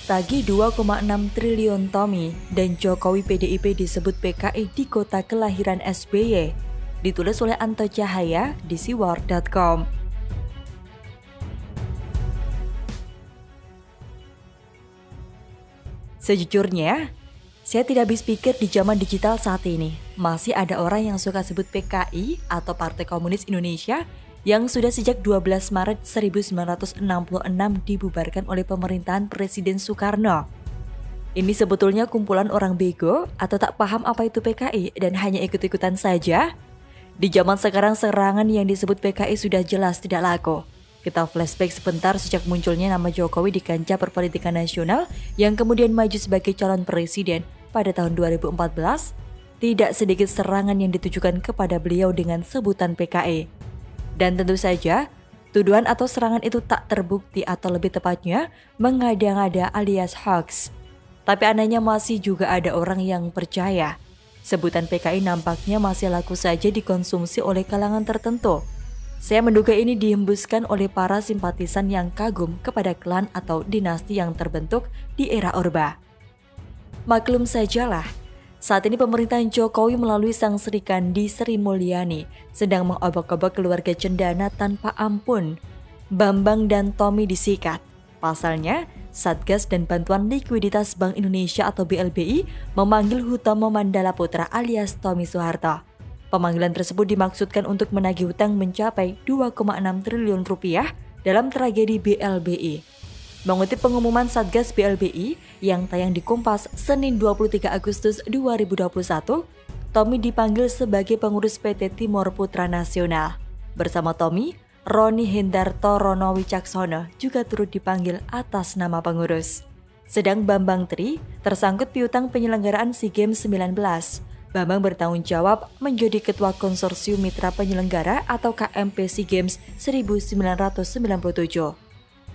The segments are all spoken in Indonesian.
Tagih 2,6 triliun Tommy dan Jokowi PDIP disebut PKI di kota kelahiran SBY. Ditulis oleh Anto Cahaya di siwar.com. Sejujurnya, saya tidak habis pikir di zaman digital saat ini, masih ada orang yang suka sebut PKI atau Partai Komunis Indonesia yang sudah sejak 12 Maret 1966 dibubarkan oleh pemerintahan Presiden Soekarno. Ini sebetulnya kumpulan orang bego atau tak paham apa itu PKI dan hanya ikut-ikutan saja? Di zaman sekarang serangan yang disebut PKI sudah jelas tidak laku. Kita flashback sebentar sejak munculnya nama Jokowi di kancah perpolitikan nasional yang kemudian maju sebagai calon presiden pada tahun 2014, tidak sedikit serangan yang ditujukan kepada beliau dengan sebutan PKI. Dan tentu saja, tuduhan atau serangan itu tak terbukti atau lebih tepatnya mengada-ngada alias hoax. Tapi anehnya masih juga ada orang yang percaya. Sebutan PKI nampaknya masih laku saja dikonsumsi oleh kalangan tertentu. Saya menduga ini dihembuskan oleh para simpatisan yang kagum kepada klan atau dinasti yang terbentuk di era Orba. Maklum sajalah, saat ini pemerintahan Jokowi melalui sang Sri Kandi Sri Mulyani sedang mengobok-obok keluarga cendana tanpa ampun. Bambang dan Tommy disikat. Pasalnya, Satgas dan Bantuan Likuiditas Bank Indonesia atau BLBI memanggil Hutomo Mandala Putra alias Tommy Soeharto. Pemanggilan tersebut dimaksudkan untuk menagih hutang mencapai 2,6 triliun rupiah dalam tragedi BLBI. Mengutip pengumuman Satgas BLBI yang tayang di Kompas Senin 23 Agustus 2021, Tommy dipanggil sebagai pengurus PT Timor Putra Nasional. Bersama Tommy, Roni Hendarto Rono Wicaksono juga turut dipanggil atas nama pengurus. Sedang Bambang Tri tersangkut piutang penyelenggaraan SEA Games 19. Bambang bertanggung jawab menjadi Ketua Konsorsium Mitra Penyelenggara atau KMP SEA Games 1997.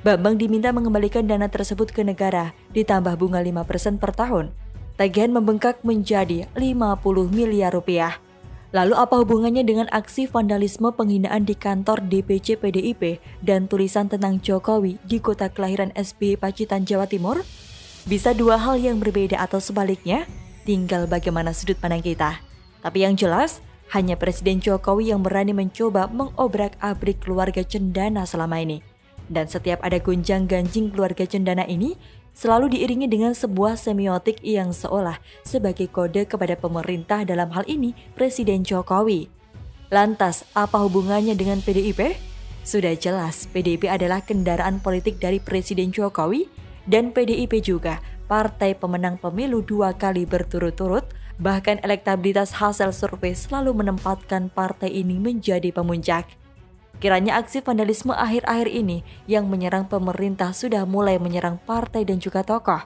Bambang diminta mengembalikan dana tersebut ke negara ditambah bunga 5% per tahun. Tagihan membengkak menjadi 50 miliar rupiah. Lalu apa hubungannya dengan aksi vandalisme penghinaan di kantor DPC PDIP dan tulisan tentang Jokowi di kota kelahiran SBY Pacitan, Jawa Timur? Bisa dua hal yang berbeda atau sebaliknya, tinggal bagaimana sudut pandang kita. Tapi yang jelas, hanya Presiden Jokowi yang berani mencoba mengobrak-abrik keluarga cendana selama ini. Dan setiap ada gonjang-ganjing keluarga cendana ini selalu diiringi dengan sebuah semiotik yang seolah sebagai kode kepada pemerintah, dalam hal ini Presiden Jokowi. Lantas, apa hubungannya dengan PDIP? Sudah jelas, PDIP adalah kendaraan politik dari Presiden Jokowi dan PDIP juga partai pemenang pemilu 2 kali berturut-turut, bahkan elektabilitas hasil survei selalu menempatkan partai ini menjadi pemuncak. Kiranya aksi vandalisme akhir-akhir ini yang menyerang pemerintah sudah mulai menyerang partai dan juga tokoh.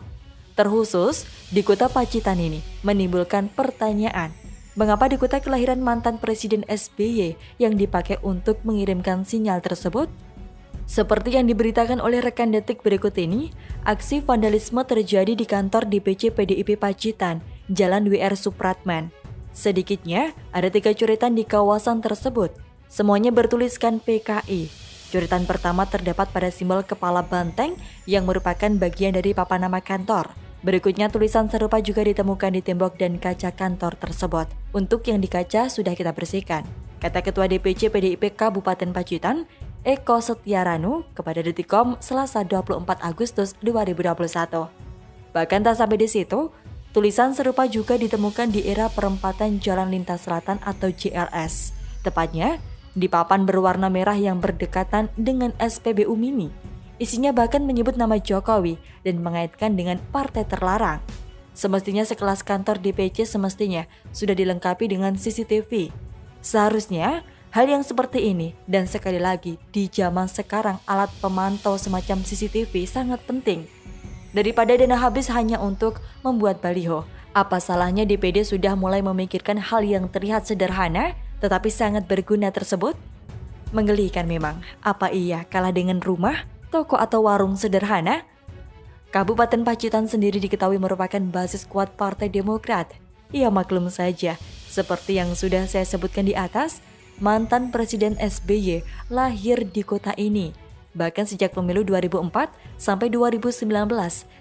Terkhusus di kota Pacitan ini menimbulkan pertanyaan, mengapa di kota kelahiran mantan Presiden SBY yang dipakai untuk mengirimkan sinyal tersebut? Seperti yang diberitakan oleh rekan Detik berikut ini, aksi vandalisme terjadi di kantor DPC PDIP Pacitan, Jalan WR Supratman. Sedikitnya ada 3 coretan di kawasan tersebut. Semuanya bertuliskan PKI. Coretan pertama terdapat pada simbol kepala banteng yang merupakan bagian dari papan nama kantor. Berikutnya tulisan serupa juga ditemukan di tembok dan kaca kantor tersebut. Untuk yang di kaca sudah kita bersihkan, kata Ketua DPC PDIP Kabupaten Pacitan, Eko Setiaranu kepada Detikcom Selasa 24 Agustus 2021. Bahkan tak sampai di situ, tulisan serupa juga ditemukan di era perempatan Jalan Lintas Selatan atau JLS. Tepatnya di papan berwarna merah yang berdekatan dengan SPBU Mini. Isinya bahkan menyebut nama Jokowi dan mengaitkan dengan partai terlarang. Semestinya sekelas kantor DPC semestinya sudah dilengkapi dengan CCTV. Seharusnya hal yang seperti ini, dan sekali lagi di zaman sekarang alat pemantau semacam CCTV sangat penting. Daripada dana habis hanya untuk membuat baliho, apa salahnya DPD sudah mulai memikirkan hal yang terlihat sederhana tetapi sangat berguna tersebut? Menggelikan memang, apa iya kalah dengan rumah, toko atau warung sederhana? Kabupaten Pacitan sendiri diketahui merupakan basis kuat Partai Demokrat. Ya maklum saja, seperti yang sudah saya sebutkan di atas, mantan Presiden SBY lahir di kota ini. Bahkan sejak pemilu 2004 sampai 2019,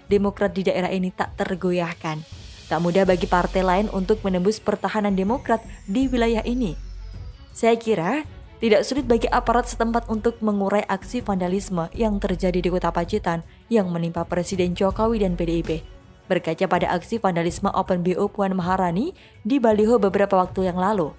Demokrat di daerah ini tak tergoyahkan. Tak mudah bagi partai lain untuk menembus pertahanan Demokrat di wilayah ini. Saya kira tidak sulit bagi aparat setempat untuk mengurai aksi vandalisme yang terjadi di Kota Pacitan yang menimpa Presiden Jokowi dan PDIP. Berkaca pada aksi vandalisme Open BO Puan Maharani di baliho beberapa waktu yang lalu.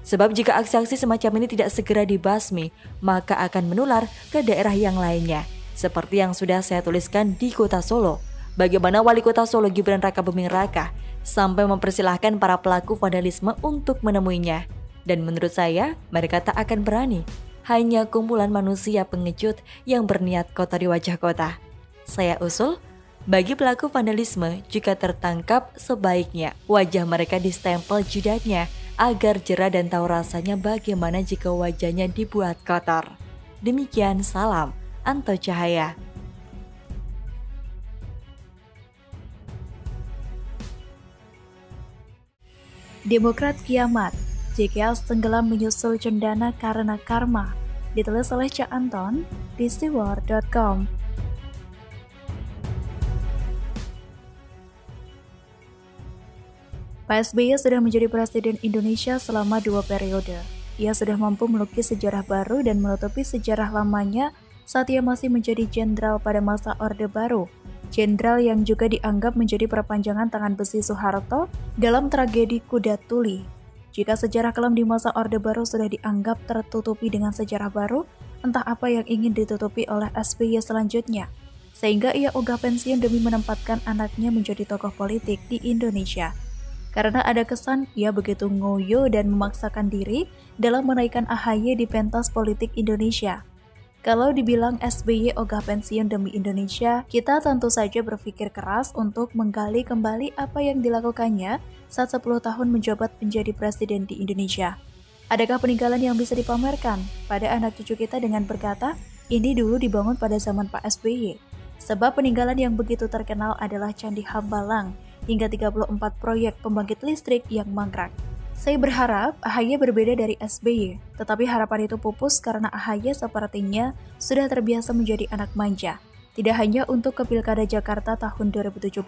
Sebab jika aksi-aksi semacam ini tidak segera dibasmi, maka akan menular ke daerah yang lainnya. Seperti yang sudah saya tuliskan di Kota Solo. Bagaimana Wali Kota Solo Gibran Rakabuming Raka sampai mempersilahkan para pelaku vandalisme untuk menemuinya. Dan menurut saya, mereka tak akan berani. Hanya kumpulan manusia pengecut yang berniat kotori wajah kota. Saya usul, bagi pelaku vandalisme, jika tertangkap sebaiknya wajah mereka distempel jidatnya agar jera dan tahu rasanya bagaimana jika wajahnya dibuat kotor. Demikian, salam Anto Cahaya. Demokrat kiamat, JKS tenggelam menyusul cendana karena karma. Ditulis oleh Cak Anton di siwar.com. Pak SBY sudah menjadi Presiden Indonesia selama 2 periode. Ia sudah mampu melukis sejarah baru dan menutupi sejarah lamanya saat ia masih menjadi jenderal pada masa Orde Baru. Jenderal yang juga dianggap menjadi perpanjangan tangan besi Soeharto dalam tragedi Kuda Tuli. Jika sejarah kelam di masa Orde Baru sudah dianggap tertutupi dengan sejarah baru, entah apa yang ingin ditutupi oleh SBY selanjutnya. Sehingga ia ogah pensiun demi menempatkan anaknya menjadi tokoh politik di Indonesia. Karena ada kesan ia begitu ngoyo dan memaksakan diri dalam menaikkan AHY di pentas politik Indonesia. Kalau dibilang SBY ogah pensiun demi Indonesia, kita tentu saja berpikir keras untuk menggali kembali apa yang dilakukannya saat 10 tahun menjabat menjadi presiden di Indonesia. Adakah peninggalan yang bisa dipamerkan pada anak cucu kita dengan berkata, ini dulu dibangun pada zaman Pak SBY. Sebab peninggalan yang begitu terkenal adalah Candi Hambalang, hingga 34 proyek pembangkit listrik yang mangkrak. Saya berharap AHY berbeda dari SBY, tetapi harapan itu pupus karena AHY sepertinya sudah terbiasa menjadi anak manja. Tidak hanya untuk ke Pilkada Jakarta tahun 2017,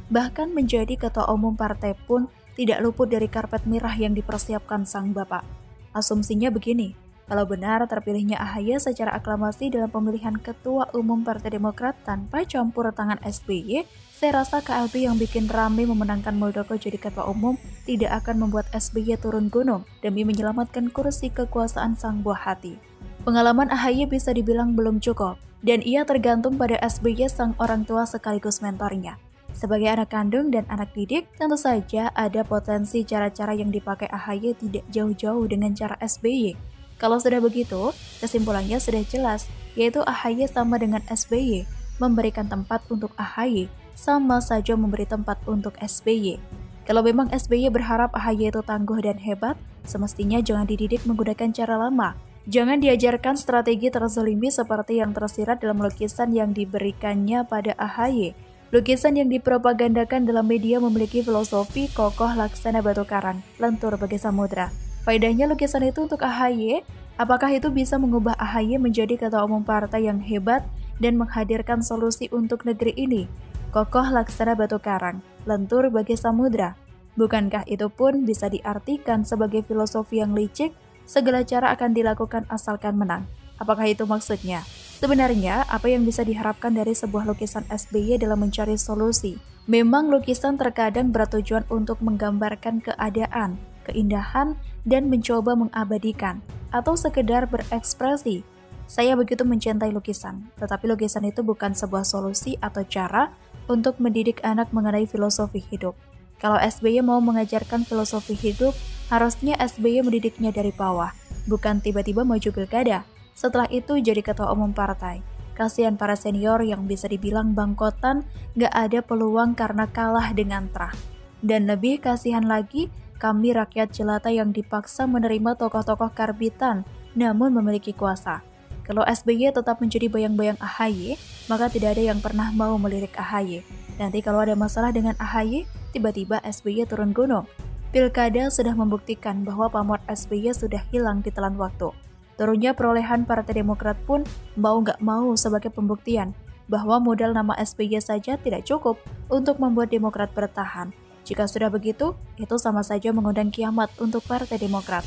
bahkan menjadi ketua umum partai pun tidak luput dari karpet merah yang dipersiapkan sang bapak. Asumsinya begini, kalau benar terpilihnya AHY secara aklamasi dalam pemilihan ketua umum Partai Demokrat tanpa campur tangan SBY, saya rasa KLB yang bikin rame memenangkan Muldoko jadi ketua umum tidak akan membuat SBY turun gunung demi menyelamatkan kursi kekuasaan sang buah hati. Pengalaman AHY bisa dibilang belum cukup, dan ia tergantung pada SBY sang orang tua sekaligus mentornya. Sebagai anak kandung dan anak didik, tentu saja ada potensi cara-cara yang dipakai AHY tidak jauh-jauh dengan cara SBY. Kalau sudah begitu, kesimpulannya sudah jelas, yaitu AHY sama dengan SBY, memberikan tempat untuk AHY, sama saja memberi tempat untuk SBY. Kalau memang SBY berharap AHY itu tangguh dan hebat, semestinya jangan dididik menggunakan cara lama. Jangan diajarkan strategi terzalimi seperti yang tersirat dalam lukisan yang diberikannya pada AHY. Lukisan yang dipropagandakan dalam media memiliki filosofi kokoh laksana batu karang, lentur bagai samudra. Faedahnya lukisan itu untuk AHY, apakah itu bisa mengubah AHY menjadi ketua umum partai yang hebat dan menghadirkan solusi untuk negeri ini? Kokoh laksana batu karang, lentur bagai samudra. Bukankah itu pun bisa diartikan sebagai filosofi yang licik, segala cara akan dilakukan asalkan menang? Apakah itu maksudnya? Sebenarnya, apa yang bisa diharapkan dari sebuah lukisan SBY dalam mencari solusi? Memang lukisan terkadang bertujuan untuk menggambarkan keadaan, keindahan, dan mencoba mengabadikan, atau sekedar berekspresi. Saya begitu mencintai lukisan, tetapi lukisan itu bukan sebuah solusi atau cara untuk mendidik anak mengenai filosofi hidup. Kalau SBY mau mengajarkan filosofi hidup, harusnya SBY mendidiknya dari bawah, bukan tiba-tiba maju pilkada. Setelah itu jadi ketua umum partai. Kasihan para senior yang bisa dibilang bangkotan, gak ada peluang karena kalah dengan terah. Dan lebih kasihan lagi, kami rakyat jelata yang dipaksa menerima tokoh-tokoh karbitan, namun memiliki kuasa. Kalau SBY tetap menjadi bayang-bayang AHY, maka tidak ada yang pernah mau melirik AHY. Nanti kalau ada masalah dengan AHY, tiba-tiba SBY turun gunung. Pilkada sudah membuktikan bahwa pamor SBY sudah hilang di telan waktu. Turunnya perolehan Partai Demokrat pun mau nggak mau sebagai pembuktian bahwa modal nama SBY saja tidak cukup untuk membuat Demokrat bertahan. Jika sudah begitu, itu sama saja mengundang kiamat untuk Partai Demokrat.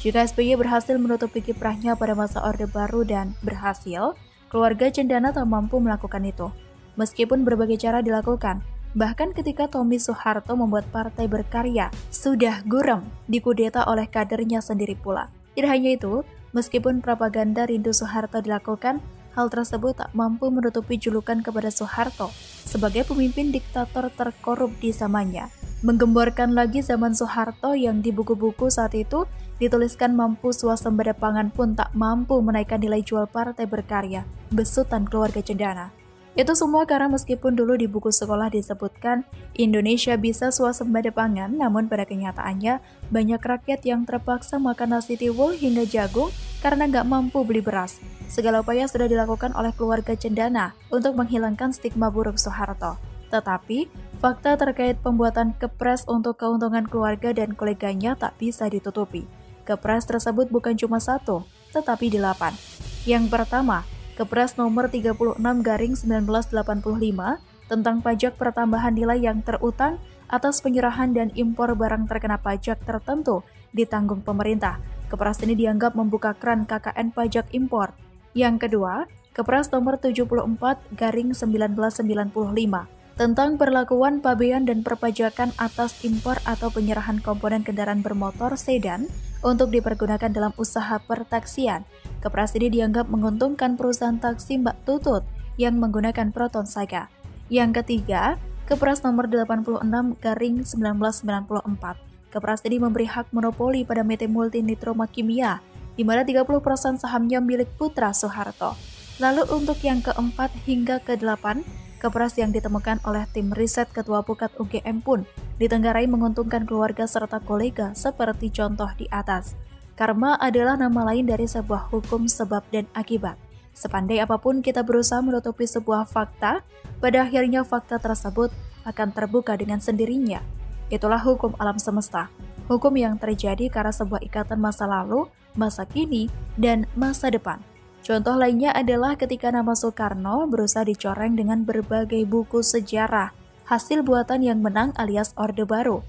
Jika SBY berhasil menutupi kiprahnya pada masa Orde Baru dan berhasil, keluarga Cendana tak mampu melakukan itu. Meskipun berbagai cara dilakukan, bahkan ketika Tommy Soeharto membuat Partai Berkarya, sudah gurem dikudeta oleh kadernya sendiri pula. Tidak hanya itu, meskipun propaganda rindu Soeharto dilakukan, hal tersebut tak mampu menutupi julukan kepada Soeharto sebagai pemimpin diktator terkorup di zamannya. Menggemborkan lagi zaman Soeharto yang di buku-buku saat itu dituliskan mampu swasembada pangan pun tak mampu menaikkan nilai jual Partai Berkarya, besutan keluarga Cendana. Itu semua karena meskipun dulu di buku sekolah disebutkan Indonesia bisa swasembada pangan, namun pada kenyataannya banyak rakyat yang terpaksa makan nasi tiwul hingga jagung karena nggak mampu beli beras. Segala upaya sudah dilakukan oleh keluarga Cendana untuk menghilangkan stigma buruk Soeharto. Tetapi, fakta terkait pembuatan kepres untuk keuntungan keluarga dan koleganya tak bisa ditutupi. Kepres tersebut bukan cuma satu, tetapi 8. Yang pertama, Kepres nomor 36/1985 tentang pajak pertambahan nilai yang terutang atas penyerahan dan impor barang terkena pajak tertentu ditanggung pemerintah. Kepres ini dianggap membuka keran KKN pajak impor. Yang kedua, Kepres nomor 74/1995 tentang perlakuan pabean dan perpajakan atas impor atau penyerahan komponen kendaraan bermotor sedan untuk dipergunakan dalam usaha pertaksian. Kepres ini dianggap menguntungkan perusahaan taksi Mbak Tutut yang menggunakan Proton Saga. Yang ketiga, Kepres nomor 86/1994. Kepres ini memberi hak monopoli pada PT Multi Nitroma Kimia, di mana 30% sahamnya milik putra Soeharto. Lalu untuk yang keempat hingga ke-8, Kepres yang ditemukan oleh tim riset Ketua Pukat UGM pun ditenggarai menguntungkan keluarga serta kolega seperti contoh di atas. Karma adalah nama lain dari sebuah hukum sebab dan akibat. Sepandai apapun kita berusaha menutupi sebuah fakta, pada akhirnya fakta tersebut akan terbuka dengan sendirinya. Itulah hukum alam semesta. Hukum yang terjadi karena sebuah ikatan masa lalu, masa kini, dan masa depan. Contoh lainnya adalah ketika nama Soekarno berusaha dicoreng dengan berbagai buku sejarah, hasil buatan yang menang alias Orde Baru.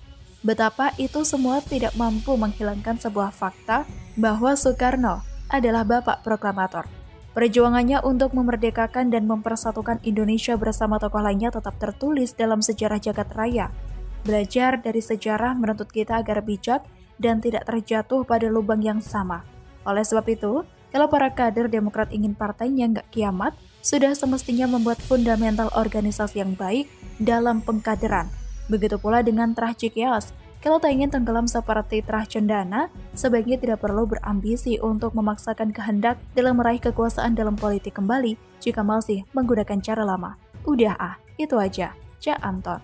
Betapa itu semua tidak mampu menghilangkan sebuah fakta bahwa Soekarno adalah bapak proklamator. Perjuangannya untuk memerdekakan dan mempersatukan Indonesia bersama tokoh lainnya tetap tertulis dalam sejarah jagat raya. Belajar dari sejarah menuntut kita agar bijak dan tidak terjatuh pada lubang yang sama. Oleh sebab itu, kalau para kader Demokrat ingin partainya nggak kiamat, sudah semestinya membuat fundamental organisasi yang baik dalam pengkaderan. Begitu pula dengan Trah Cikeas. Kalau tak ingin tenggelam seperti Trah Cendana, sebaiknya tidak perlu berambisi untuk memaksakan kehendak dalam meraih kekuasaan dalam politik kembali jika masih menggunakan cara lama. Udah itu aja. Cak Anton.